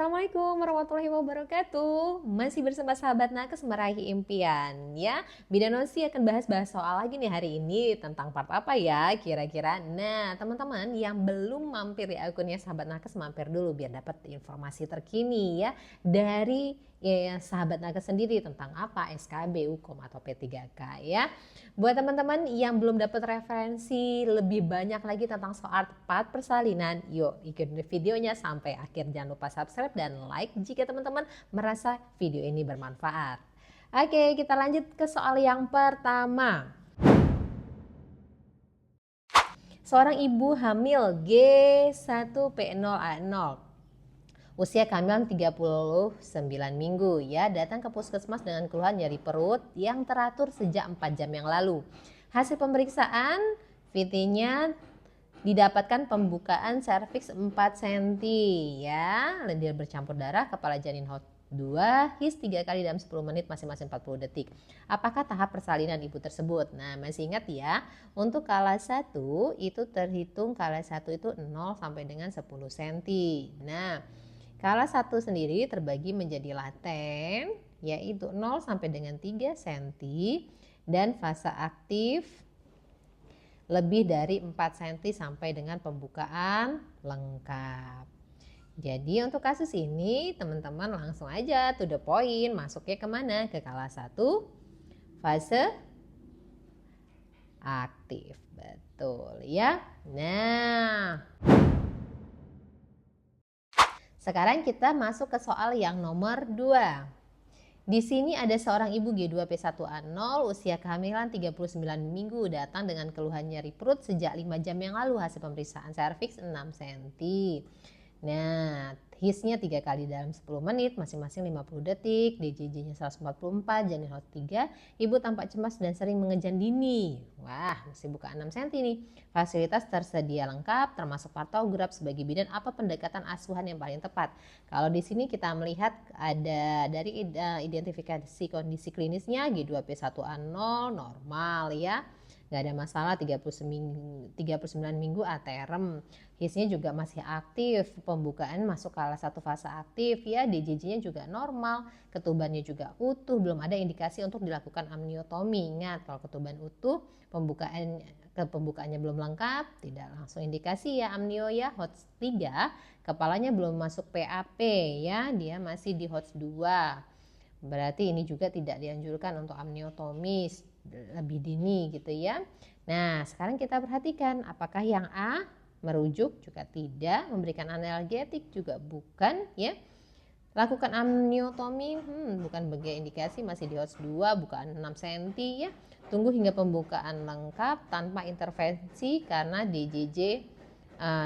Assalamualaikum warahmatullahi wabarakatuh. Masih bersama sahabat nakes meraih impian ya. Bidan Osi akan bahas-bahas soal lagi nih hari ini tentang part apa ya kira-kira. Nah teman-teman yang belum mampir di akunnya sahabat nakes mampir dulu biar dapat informasi terkini ya dari sahabat nakes sendiri tentang apa SKB, Hukum atau P3K ya. Buat teman-teman yang belum dapat referensi lebih banyak lagi tentang soal tepat persalinan, yuk ikutin videonya sampai akhir. Jangan lupa subscribe dan like jika teman-teman merasa video ini bermanfaat. Oke, kita lanjut ke soal yang pertama. Seorang ibu hamil G1P0A0 usia kehamilan 39 minggu ya datang ke puskesmas dengan keluhan nyeri perut yang teratur sejak 4 jam yang lalu. Hasil pemeriksaan VT-nya didapatkan pembukaan serviks 4 cm ya, lendir bercampur darah, kepala janin hot 2, his 3 kali dalam 10 menit masing-masing 40 detik. Apakah tahap persalinan ibu tersebut? Nah, masih ingat ya, untuk kala 1 itu terhitung kala 1 itu 0 sampai dengan 10 cm. Nah, kala 1 sendiri terbagi menjadi laten yaitu 0 sampai dengan 3 cm dan fase aktif lebih dari 4 cm sampai dengan pembukaan lengkap. Jadi untuk kasus ini teman-teman langsung aja to the point, masuknya kemana? Ke kala 1 fase aktif. Betul ya. Nah, sekarang kita masuk ke soal yang nomor 2. Di sini ada seorang ibu G2P1A0 usia kehamilan 39 minggu datang dengan keluhan nyeri perut sejak 5 jam yang lalu. Hasil pemeriksaan serviks 6 cm. Nah, hisnya 3 kali dalam 10 menit masing-masing 50 detik, DJJ-nya 144, janin hot 3, ibu tampak cemas dan sering mengejan dini. Wah, masih buka 6 cm nih. Fasilitas tersedia lengkap termasuk partograf. Sebagai bidan apa pendekatan asuhan yang paling tepat? Kalau di sini kita melihat ada dari identifikasi kondisi klinisnya G2P1A0 normal ya. Gak ada masalah, 39 minggu aterem, hisnya juga masih aktif, pembukaan masuk kala 1 fase aktif ya, DJJ-nya juga normal, ketubannya juga utuh, belum ada indikasi untuk dilakukan amniotomi. Ingat, kalau ketuban utuh, pembukaannya belum lengkap, tidak langsung indikasi ya amnio ya. HOTS 3, kepalanya belum masuk PAP ya, dia masih di HOTS 2. Berarti ini juga tidak dianjurkan untuk amniotomi lebih dini gitu ya. Nah, sekarang kita perhatikan apakah yang A merujuk juga tidak, memberikan analgetik juga bukan ya. Lakukan amniotomi bukan bagian indikasi, masih di HOTS 2, bukaan 6 cm ya. Tunggu hingga pembukaan lengkap tanpa intervensi karena DJJ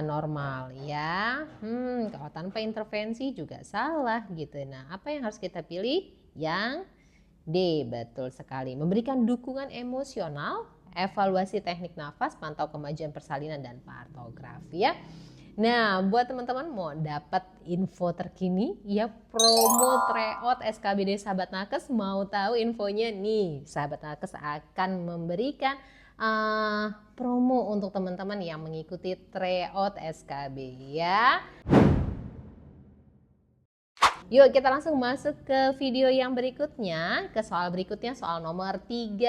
normal ya. Kalau tanpa intervensi juga salah gitu. Nah, apa yang harus kita pilih? Yang D, betul sekali. Memberikan dukungan emosional, evaluasi teknik nafas, pantau kemajuan persalinan dan partografi ya. Nah, buat teman-teman mau dapat info terkini ya, promo tryout SKBD Sahabat Nakes, mau tahu infonya nih, Sahabat Nakes akan memberikan promo untuk teman-teman yang mengikuti tryout SKB ya. Yuk kita langsung masuk ke video yang berikutnya, ke soal berikutnya, soal nomor 3.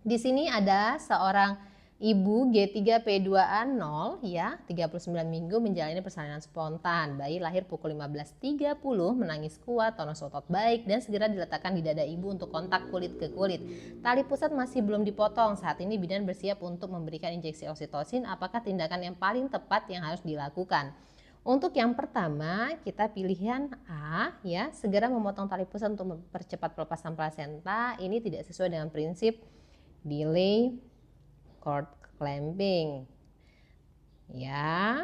Di sini ada seorang ibu G3P2A0 ya, 39 minggu menjalani persalinan spontan. Bayi lahir pukul 15.30, menangis kuat, tonus otot baik dan segera diletakkan di dada ibu untuk kontak kulit ke kulit. Tali pusat masih belum dipotong. Saat ini bidan bersiap untuk memberikan injeksi oksitosin. Apakah tindakan yang paling tepat yang harus dilakukan? Untuk yang pertama kita pilihan A ya, segera memotong tali pusat untuk mempercepat pelepasan plasenta. Ini tidak sesuai dengan prinsip delay cord clamping ya.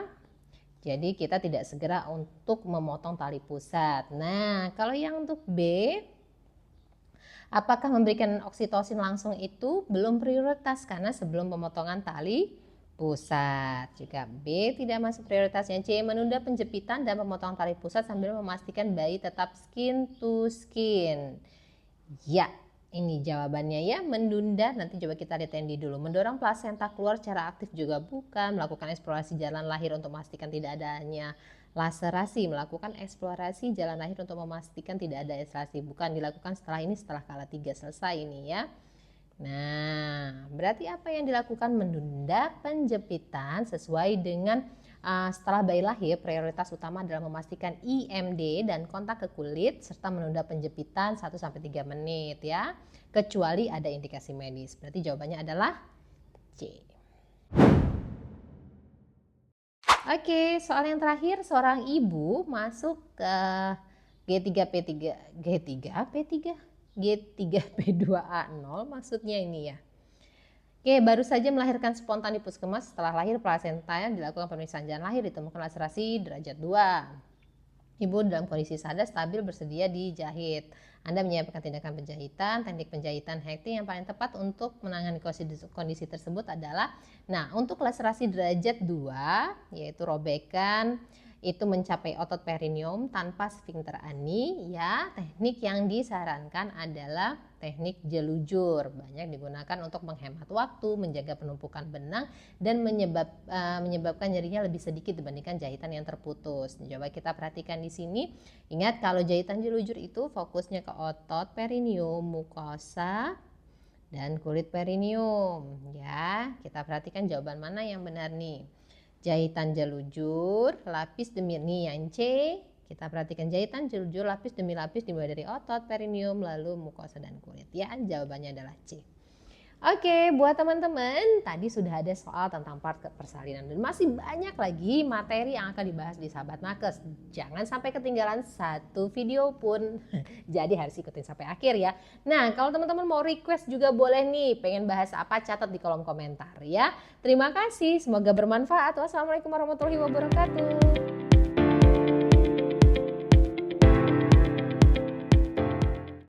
Jadi kita tidak segera untuk memotong tali pusat. Nah, kalau yang untuk B, apakah memberikan oksitosin langsung itu belum prioritas karena sebelum pemotongan tali pusat. Juga B tidak masuk prioritasnya. C, menunda penjepitan dan pemotongan tali pusat sambil memastikan bayi tetap skin to skin. Ya, ini jawabannya ya, menunda. Nanti coba kita lihat yang di dulu. Mendorong plasenta keluar secara aktif juga bukan. Melakukan eksplorasi jalan lahir untuk memastikan tidak adanya laserasi, melakukan eksplorasi jalan lahir untuk memastikan tidak ada laserasi. Bukan dilakukan setelah ini, setelah kala 3 selesai ini ya. Nah, berarti apa yang dilakukan? Menunda penjepitan sesuai dengan setelah bayi lahir, prioritas utama adalah memastikan IMD dan kontak ke kulit serta menunda penjepitan 1-3 menit ya. Kecuali ada indikasi medis. Berarti jawabannya adalah C. Oke, soal yang terakhir, seorang ibu masuk ke G3P3 G3P2A0 maksudnya ini ya. Oke, baru saja melahirkan spontan di puskesmas. Setelah lahir plasenta dilakukan pemeriksaan jalan lahir, ditemukan laserasi derajat 2. Ibu dalam kondisi sadar, stabil, bersedia dijahit. Anda menyiapkan tindakan penjahitan. Teknik penjahitan hektik yang paling tepat untuk menangani kondisi tersebut adalah, nah, untuk laserasi derajat 2 yaitu robekan itu mencapai otot perineum tanpa sfinkter ani ya. Teknik yang disarankan adalah teknik jelujur. Banyak digunakan untuk menghemat waktu, menjaga penumpukan benang, dan menyebabkan nyerinya lebih sedikit dibandingkan jahitan yang terputus. Coba kita perhatikan di sini. Ingat, kalau jahitan jelujur itu fokusnya ke otot perineum, mukosa, dan kulit perineum ya. Kita perhatikan jawaban mana yang benar nih. Jahitan jelujur lapis demi, nih yang C. Kita perhatikan jahitan jelujur lapis demi lapis dimulai dari otot perineum lalu mukosa dan kulit ya. Jawabannya adalah C. Oke, buat teman-teman, tadi sudah ada soal tentang part persalinan dan masih banyak lagi materi yang akan dibahas di Sahabat Nakes. Jangan sampai ketinggalan satu video pun. Jadi harus ikutin sampai akhir ya. Nah, kalau teman-teman mau request juga boleh nih, pengen bahas apa, catat di kolom komentar ya. Terima kasih, semoga bermanfaat. Wassalamualaikum warahmatullahi wabarakatuh.